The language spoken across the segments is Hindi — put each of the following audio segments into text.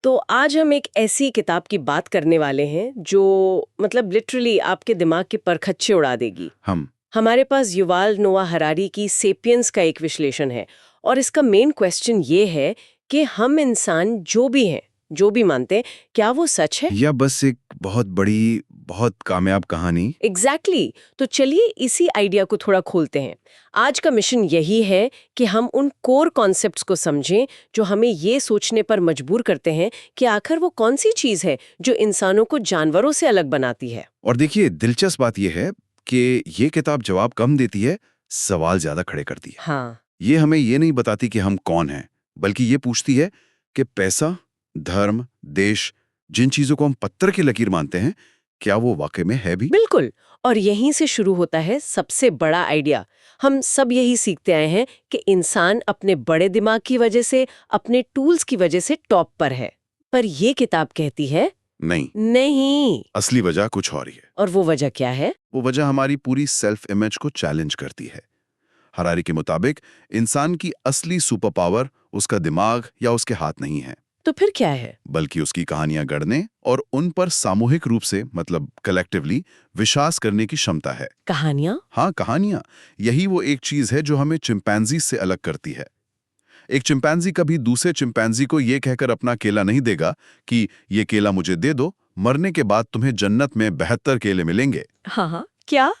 तो आज हम एक ऐसी किताब की बात करने वाले हैं जो मतलब लिटरली आपके दिमाग के परखच्चे उड़ा देगी। हम हमारे पास युवाल नोआ हरारी की सेपियंस का एक विश्लेषण है और इसका मेन क्वेश्चन ये है कि हम इंसान जो भी हैं, जो भी मानते हैं, क्या वो सच है? या बस एक बहुत बड़ी, बहुत कामयाब कहानी। एग्जैक्टली तो चलिए इसी आइडिया को थोड़ा खोलते हैं। आज का मिशन यही है कि हम उन कोर कॉन्सेप्ट्स को समझें जो हमें ये सोचने पर मजबूर करते हैं कि आखिर वो कौन सी चीज है जो इंसानों को जानवरों से अलग बनाती है। और देखिए, दिलचस्प बात यह है कि ये किताब जवाब कम देती है, सवाल ज्यादा खड़े करती है। हाँ, ये हमें ये नहीं बताती कि हम कौन हैं, बल्कि ये पूछती है कि पैसा, धर्म, देश, जिन चीजों को हम पत्थर की लकीर मानते हैं, क्या वो वाकई में है भी? बिल्कुल। और यहीं से शुरू होता है सबसे बड़ा आइडिया। हम सब यही सीखते आए हैं कि इंसान अपने बड़े दिमाग की वजह से, अपने टूल्स की वजह से टॉप पर है। पर ये किताब कहती है नहीं, नहीं। असली वजह कुछ और ही है। और वो वजह क्या है? वो वजह हमारी पूरी सेल्फ इमेज को चैलेंज करती है। हरारी के मुताबिक इंसान की असली सुपर पावर उसका दिमाग या उसके हाथ नहीं है, तो फिर क्या है? बल्कि उसकी कहानियां गढ़ने और उन पर सामूहिक रूप से मतलब कलेक्टिवली विश्वास करने की क्षमता है। कहानियां? हाँ, कहानियां। यही वो एक चीज है जो हमें चिंपैंजी से अलग करती है। एक चिंपैंजी कभी दूसरे चिंपैंजी को ये कहकर अपना केला नहीं देगा कि ये केला मुझे दे दो, मरने के बाद तुम्हें जन्नत में 72 केले मिलेंगे। हाँ हाँ, क्या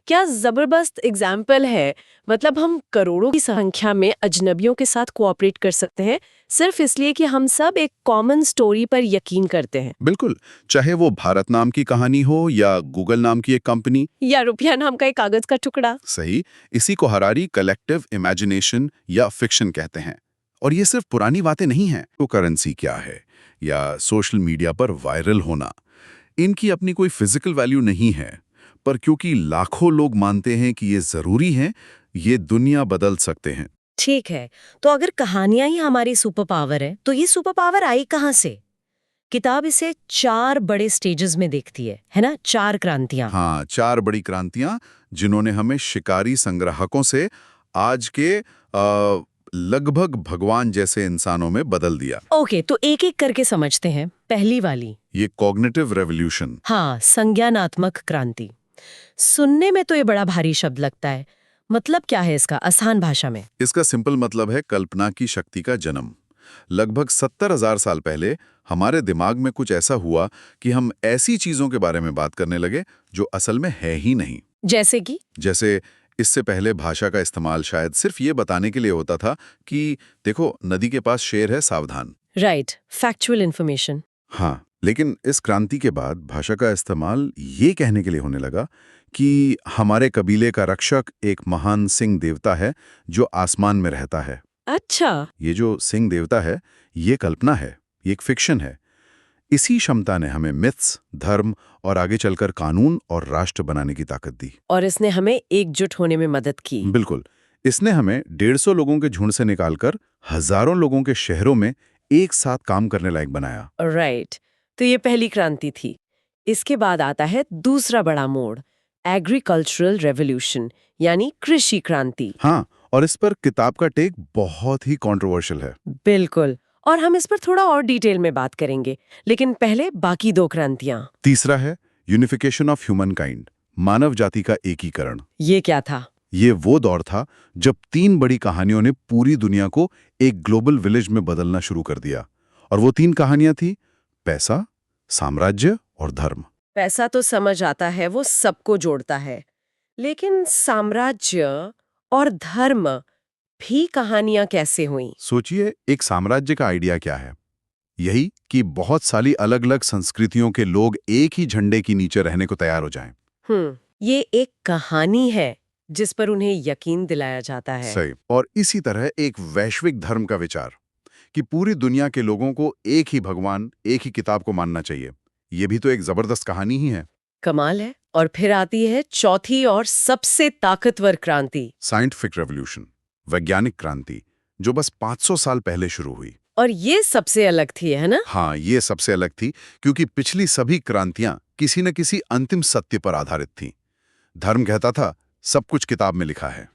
क्या जबरदस्त एग्जाम्पल है। मतलब हम करोड़ों की संख्या में अजनबियों के साथ कोऑपरेट कर सकते हैं सिर्फ इसलिए कि हम सब एक कॉमन स्टोरी पर यकीन करते हैं। बिल्कुल, चाहे वो भारत नाम की कहानी हो या गूगल नाम की एक कंपनी। या रुपया नाम का एक कागज का टुकड़ा। सही, इसी को हरारी कलेक्टिव इमेजिनेशन या फिक्शन कहते हैं। और ये सिर्फ पुरानी बातें नहीं हैं। तो करेंसी क्या है या सोशल मीडिया पर वायरल होना, इनकी अपनी कोई फिजिकल वैल्यू नहीं है, पर क्योंकि लाखों लोग मानते हैं कि ये जरूरी है, ये दुनिया बदल सकते हैं। ठीक है, तो अगर कहानियां ही हमारी सुपर पावर है तो ये सुपर पावर आई कहाँ से? किताब इसे 4 बड़े स्टेजेस में देखती है ना? 4 क्रांतियां। हाँ, 4 बड़ी क्रांतियां जिन्होंने हमें शिकारी संग्राहकों से आज के लगभग भगवान जैसे इंसानों में बदल दिया। ओके, तो एक एक करके समझते हैं। पहली वाली, ये कॉग्निटिव रेवोल्यूशन। हाँ, संज्ञानात्मक क्रांति। सुनने में तो ये बड़ा भारी शब्द लगता है। मतलब क्या है इसका आसान भाषा में? इसका सिंपल मतलब है कल्पना की शक्ति का जन्म। लगभग 70,000 साल पहले हमारे दिमाग में कुछ ऐसा हुआ कि हम ऐसी चीजों के बारे में बात करने लगे जो असल में है ही नहीं। जैसे कि? जैसे इससे पहले भाषा का इस्तेमाल शायद सिर्फ ये बताने के लिए होता था कि देखो, नदी के पास शेर है, सावधान। Right, factual information. हाँ, लेकिन इस क्रांति के बाद भाषा का इस्तेमाल ये कहने के लिए होने लगा कि हमारे कबीले का रक्षक एक महान सिंह देवता है जो आसमान में रहता है। अच्छा। ये जो सिंह देवता है, ये कल्पना है, ये एक फिक्शन है। इसी क्षमता ने हमें मिथ्स, धर्म और आगे चलकर कानून और राष्ट्र बनाने की ताकत दी। और इसने हमें एकजुट होने में मदद की। बिल्कुल, इसने हमें 150 लोगों के झुंड से निकालकर हजारों लोगों के शहरों में एक साथ काम करने लायक बनाया। राइट, तो ये पहली क्रांति थी। इसके बाद आता है दूसरा बड़ा मोड़, एग्रीकल्चरल रेवोल्यूशन, यानी कृषि क्रांति। हाँ, और इस पर किताब का टेक बहुत ही कंट्रोवर्शियल है। बिल्कुल, और हम इस पर थोड़ा और डिटेल में बात करेंगे, लेकिन पहले बाकी 2 क्रांतियां। तीसरा है यूनिफिकेशन ऑफ ह्यूमन काइंड, मानव जाति का एकीकरण। ये क्या था? ये वो दौर था जब 3 बड़ी कहानियों ने पूरी दुनिया को एक ग्लोबल विलेज में बदलना शुरू कर दिया। और वो 3 कहानियां थी पैसा, साम्राज्य और धर्म। पैसा तो समझ आता है, वो सबको जोड़ता है, लेकिन साम्राज्य और धर्म भी कहानियां कैसे हुई? सोचिए, एक साम्राज्य का आइडिया क्या है? यही कि बहुत सारी अलग-अलग संस्कृतियों के लोग एक ही झंडे के नीचे रहने को तैयार हो जाएं। ये एक कहानी है जिस पर उन्हें यकीन दिलाया जाता है। सही। और इसी तरह एक वैश्विक धर्म का विचार कि पूरी दुनिया के लोगों को एक ही भगवान, एक ही किताब को मानना चाहिए। ये भी तो एक जबरदस्त कहानी ही है। कमाल है। और फिर आती है चौथी और सबसे ताकतवर क्रांति। साइंटिफिक रेवोल्यूशन, वैज्ञानिक क्रांति, जो बस 500 साल पहले शुरू हुई। और ये सबसे अलग थी, है ना? हाँ, ये सबसे अलग थी क्योंकि पिछली सभी क्रांतियां किसी न किसी अंतिम सत्य पर आधारित थीं। धर्म कहता था सब कुछ किताब में लिखा है।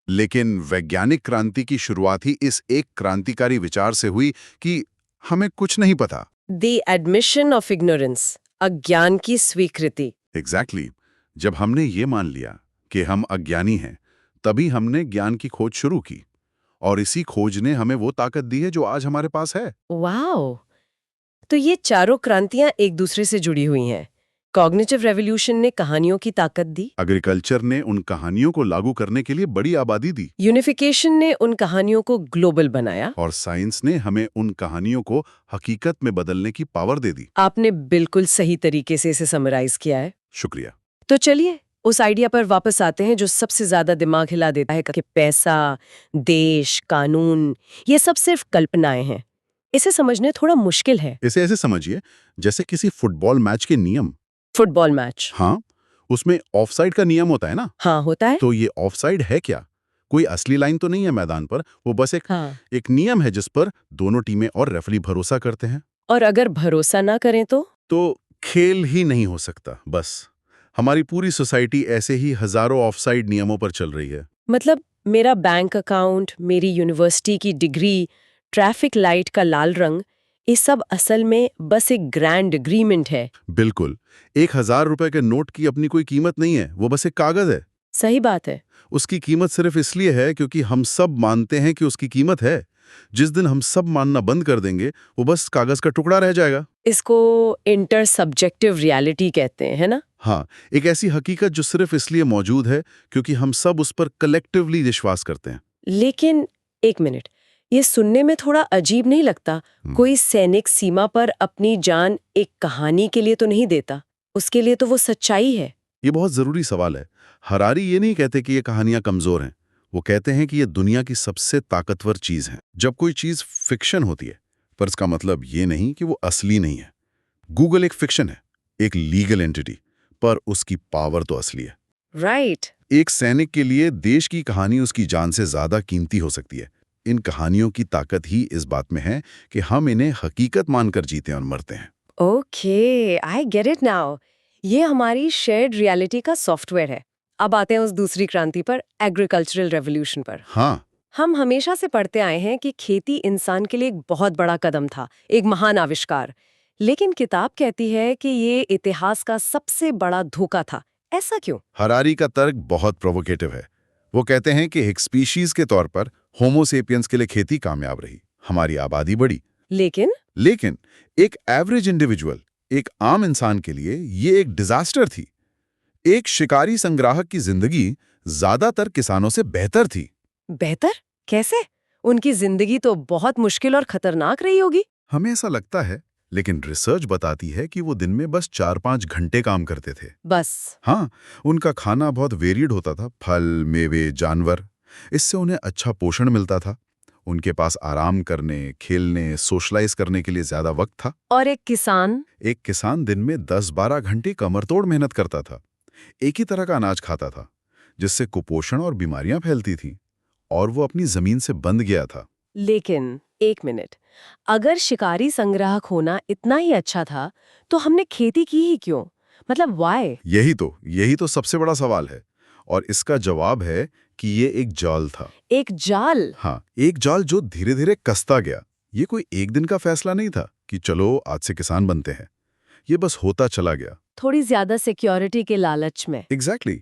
लेकिन वैज्ञानिक क्रांति की शुरुआत ही इस एक क्रांतिकारी विचार से हुई कि हमें कुछ नहीं पता। द एडमिशन ऑफ इग्नोरेंस, अज्ञान की स्वीकृति। एग्जैक्टली जब हमने ये मान लिया कि हम अज्ञानी हैं, तभी हमने ज्ञान की खोज शुरू की। और इसी खोज ने हमें वो ताकत दी है जो आज हमारे पास है। वाओ! तो ये चारों क्रांतियां एक दूसरे से जुड़ी हुई हैं। कॉग्निटिव रेवोल्यूशन ने कहानियों की ताकत दी, एग्रीकल्चर ने उन कहानियों को लागू करने के लिए बड़ी आबादी दी, यूनिफिकेशन ने उन कहानियों को ग्लोबल बनाया। और साइंस ने हमें उन कहानियों को हकीकत में बदलने की पावर दे दी। आपने बिल्कुल सही तरीके से इसे समराइज किया है। शुक्रिया। तो चलिए उस आइडिया पर वापस आते हैं जो सबसे ज्यादा दिमाग हिला देता है कि पैसा, देश, कानून, ये सब सिर्फ कल्पनाएं हैं। इसे समझने थोड़ा मुश्किल है। इसे ऐसे समझिए जैसे किसी फुटबॉल मैच के नियम। Football match. हाँ, उसमें ऑफसाइड का नियम होता है ना। हाँ, होता है। तो ये ऑफसाइड है क्या? कोई असली लाइन तो नहीं है मैदान पर, वो बस हाँ। एक नियम है जिस पर दोनों टीमें और रेफरी भरोसा करते हैं। और अगर भरोसा ना करें तो खेल ही नहीं हो सकता। बस हमारी पूरी सोसाइटी ऐसे ही हजारों ऑफसाइड नियमों पर चल रही है। मतलब मेरा बैंक अकाउंट, मेरी यूनिवर्सिटी की डिग्री, ट्रैफिक लाइट का लाल रंग, ये सब असल में बस एक ग्रैंड एग्रीमेंट है। बिल्कुल। 1000 रुपए के नोट की अपनी कोई कीमत नहीं है, वो बस एक कागज है। सही बात है। उसकी कीमत सिर्फ इसलिए है क्योंकि हम सब मानते हैं कि उसकी कीमत है। जिस दिन हम सब मानना बंद कर देंगे, वो बस कागज का टुकड़ा रह जाएगा। इसको इंटर सब्जेक्टिव रियलिटी कहते हैं, है ना? हाँ, एक ऐसी हकीकत जो सिर्फ इसलिए मौजूद है क्योंकि हम सब उस पर कलेक्टिवली विश्वास करते हैं। लेकिन एक मिनट, ये सुनने में थोड़ा अजीब नहीं लगता? कोई सैनिक सीमा पर अपनी जान एक कहानी के लिए तो नहीं देता, उसके लिए तो वो सच्चाई है। ये बहुत जरूरी सवाल है। हरारी ये नहीं कहते कि ये कहानियां कमजोर हैं, वो कहते हैं कि ये दुनिया की सबसे ताकतवर चीज है। जब कोई चीज फिक्शन होती है, पर इसका मतलब ये नहीं कि वो असली नहीं है। गूगल एक फिक्शन है, एक लीगल एंटिटी, पर उसकी पावर तो असली है। राइट। एक सैनिक के लिए देश की कहानी उसकी जान से ज्यादा कीमती हो सकती है। इन कहानियों की ताकत ही इस बात में है कि हम इन्हें हकीकत मानकर जीते और मरते हैं। Okay, I get it now. ये हमारी शेयर्ड रियलिटी का सॉफ्टवेयर है। अब आते हैं उस दूसरी क्रांति पर, एग्रीकल्चरल रेवोल्यूशन पर। हाँ, हम हमेशा से पढ़ते आए हैं कि खेती इंसान के लिए एक बहुत बड़ा कदम था, एक महान आविष्कार। लेकिन किताब कहती है कि ये इतिहास का सबसे बड़ा धोखा था। ऐसा क्यों? हरारी का तर्क बहुत प्रोवोकेटिव है। वो कहते हैं कि एक स्पीशीज के तौर पर होमो सेपियंस के लिए खेती कामयाब रही, हमारी आबादी बढ़ी। लेकिन एक एवरेज इंडिविजुअल, एक आम इंसान के लिए ये एक डिजास्टर थी। एक शिकारी संग्राहक की जिंदगी ज्यादातर किसानों से बेहतर थी। बेहतर? कैसे? उनकी जिंदगी तो बहुत मुश्किल और खतरनाक रही होगी। हमें ऐसा लगता है, लेकिन रिसर्च बताती है कि वो दिन में बस 4-5 घंटे काम करते थे। बस? हाँ, उनका खाना बहुत वेरिएड होता था, फल, मेवे, जानवर। इससे उन्हें अच्छा पोषण मिलता था। उनके पास आराम करने, खेलने, सोशलाइज करने के लिए ज्यादा वक्त था। और एक किसान दिन में 10-12 घंटे कमरतोड़ मेहनत करता था। एक ही तरह का अनाज खाता था, जिससे कुपोषण और बीमारियां फैलती थीं, और वो अपनी जमीन से बंध गया था। लेकिन एक मिनट, अगर शिकारी संग्राहक होना इतना ही अच्छा था, तो हमने खेती की ही क्यों? मतलब व्हाई? यही तो सबसे बड़ा सवाल है। और इसका जवाब है कि ये एक जाल था। एक जाल? हाँ, एक जाल जो धीरे धीरे कसता गया। ये कोई एक दिन का फैसला नहीं था कि चलो आज से किसान बनते हैं। ये बस होता चला गया। थोड़ी ज्यादा सिक्योरिटी के लालच में। एग्जैक्टली।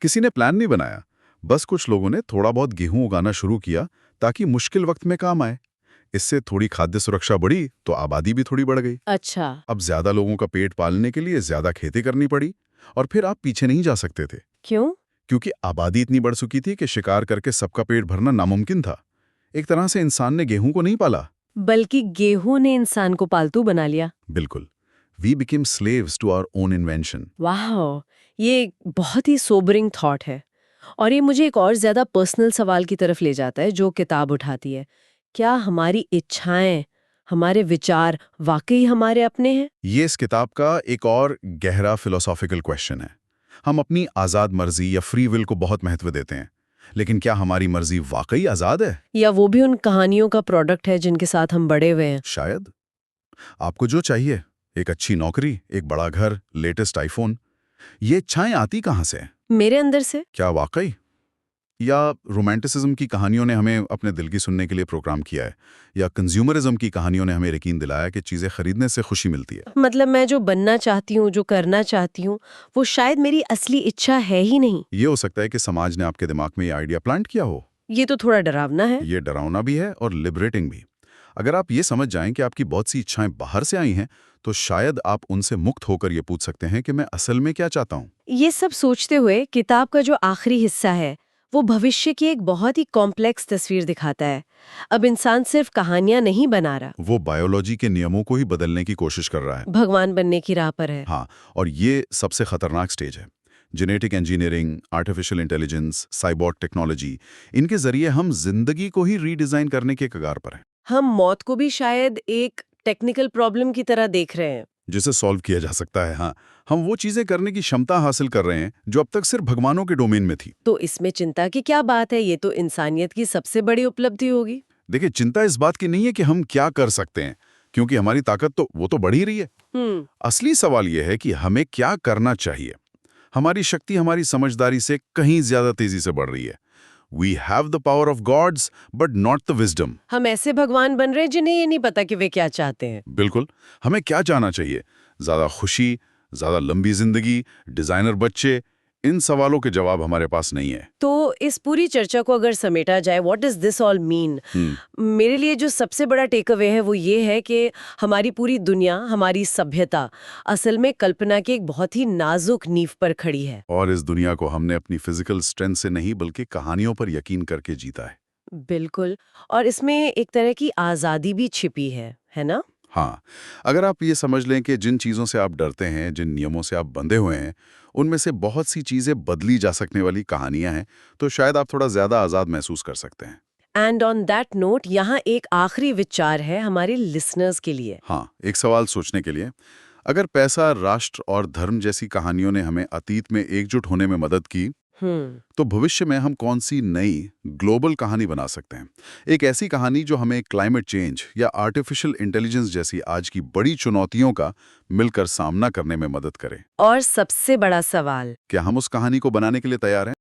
किसी ने प्लान नहीं बनाया, बस कुछ लोगों ने थोड़ा बहुत गेहूं उगाना शुरू किया ताकि मुश्किल वक्त में काम आए। इससे थोड़ी खाद्य सुरक्षा बढ़ी तो आबादी भी थोड़ी बढ़ गई। अच्छा। अब ज्यादा लोगों का पेट पालने के लिए ज्यादा खेती करनी पड़ी, और फिर आप पीछे नहीं जा सकते थे। क्यों? क्योंकि आबादी इतनी बढ़ चुकी थी कि शिकार करके सबका पेट भरना नामुमकिन था। एक तरह से इंसान ने गेहूं को नहीं पाला, बल्कि गेहूं ने इंसान को पालतू बना लिया। बिल्कुल। We became slaves to our own invention. वाह, ये एक बहुत ही सोबरिंग थॉट है। और ये मुझे एक और ज्यादा पर्सनल सवाल की तरफ ले जाता है जो किताब उठाती है। क्या हमारी इच्छाएं, हमारे विचार वाकई हमारे अपने हैं? ये इस किताब का एक और गहरा फिलोसॉफिकल क्वेश्चन है। हम अपनी आजाद मर्जी या फ्री विल को बहुत महत्व देते हैं, लेकिन क्या हमारी मर्जी वाकई आजाद है? या वो भी उन कहानियों का प्रोडक्ट है जिनके साथ हम बड़े हुए हैं? शायद। आपको जो चाहिए, एक अच्छी नौकरी, एक बड़ा घर, लेटेस्ट आईफोन, ये इच्छाएं आती कहां से? मेरे अंदर से। क्या वाकई? या रोमांटिसिज्म की कहानियों ने हमें अपने दिल की सुनने के लिए प्रोग्राम किया है, या कंज्यूमरिज्म की कहानियों ने हमें यकीन दिलाया कि चीज़ें खरीदने से खुशी मिलती है। मतलब मैं जो बनना चाहती हूँ, जो करना चाहती हूँ, वो शायद मेरी असली इच्छा है ही नहीं। ये हो सकता है कि समाज ने आपके दिमाग में ये आइडिया प्लांट किया हो। ये तो थोड़ा डरावना है। ये डरावना भी है और लिबरेटिंग भी। अगर आप ये समझ जाएं कि आपकी बहुत सी इच्छाएं बाहर से आई हैं, तो शायद आप उनसे मुक्त होकर ये पूछ सकते हैं कि मैं असल में क्या चाहता हूँ। ये सब सोचते हुए किताब का जो आखिरी हिस्सा है वो भविष्य की एक बहुत ही कॉम्प्लेक्स तस्वीर दिखाता है। अब इंसान सिर्फ कहानियां नहीं बना रहा, वो बायोलॉजी के नियमों को ही बदलने की कोशिश कर रहा है। भगवान बनने की राह पर है। हाँ, और ये सबसे खतरनाक स्टेज है। Genetic engineering, artificial intelligence, cyborg technology, इनके जरिए हम जिंदगी को ही रीडिजाइन करने के कगार पर हैं, हम मौत को भी शायद एक टेक्निकल प्रॉब्लम की तरह देख रहे हैं। जिसे सॉल्व किया जा सकता है। हाँ, हम वो चीजें करने की क्षमता हासिल कर रहे हैं जो अब तक सिर्फ भगवानों के डोमेन में थी। तो इसमें चिंता की क्या बात है? ये तो इंसानियत की सबसे बड़ी उपलब्धि होगी। देखिए, चिंता इस बात की नहीं है कि हम क्या कर सकते हैं, क्योंकि हमारी ताकत तो वो तो बढ़ ही रही है। असली सवाल यह है कि हमें क्या करना चाहिए। हमारी शक्ति हमारी समझदारी से कहीं ज्यादा तेजी से बढ़ रही है। We have the power of gods, but not the wisdom. हम ऐसे भगवान बन रहे हैं जिन्हें ये नहीं पता कि वे क्या चाहते हैं। बिल्कुल। हमें क्या चाहना चाहिए? ज्यादा खुशी, ज्यादा लंबी जिंदगी, डिजाइनर बच्चे? इन सवालों के जवाब हमारे पास नहीं है। तो इस पूरी चर्चा को अगर समेटा जाए, what does this all mean? मेरे लिए जो सबसे बड़ा टेक अवे है वो ये है कि हमारी पूरी दुनिया, हमारी सभ्यता असल में कल्पना की एक बहुत ही नाजुक नींव पर खड़ी है। और इस दुनिया को हमने अपनी फिजिकल स्ट्रेंथ से नहीं बल्कि कहानियों पर यकीन करके जीता है। बिल्कुल। और इसमें एक तरह की आज़ादी भी छिपी है ना? हाँ, अगर आप ये समझ लें कि जिन चीज़ों से आप डरते हैं, जिन नियमों से आप बंधे हुए हैं, उनमें से बहुत सी चीज़ें बदली जा सकने वाली कहानियां हैं, तो शायद आप थोड़ा ज़्यादा आज़ाद महसूस कर सकते हैं। एंड ऑन दैट नोट, यहाँ एक आखिरी विचार है हमारे लिसनर्स के लिए। हाँ, एक सवाल सोचने के लिए। अगर पैसा, राष्ट्र और धर्म जैसी कहानियों ने हमें अतीत में एकजुट होने में मदद की, तो भविष्य में हम कौन सी नई ग्लोबल कहानी बना सकते हैं? एक ऐसी कहानी जो हमें क्लाइमेट चेंज या आर्टिफिशियल इंटेलिजेंस जैसी आज की बड़ी चुनौतियों का मिलकर सामना करने में मदद करे। और सबसे बड़ा सवाल, क्या हम उस कहानी को बनाने के लिए तैयार हैं?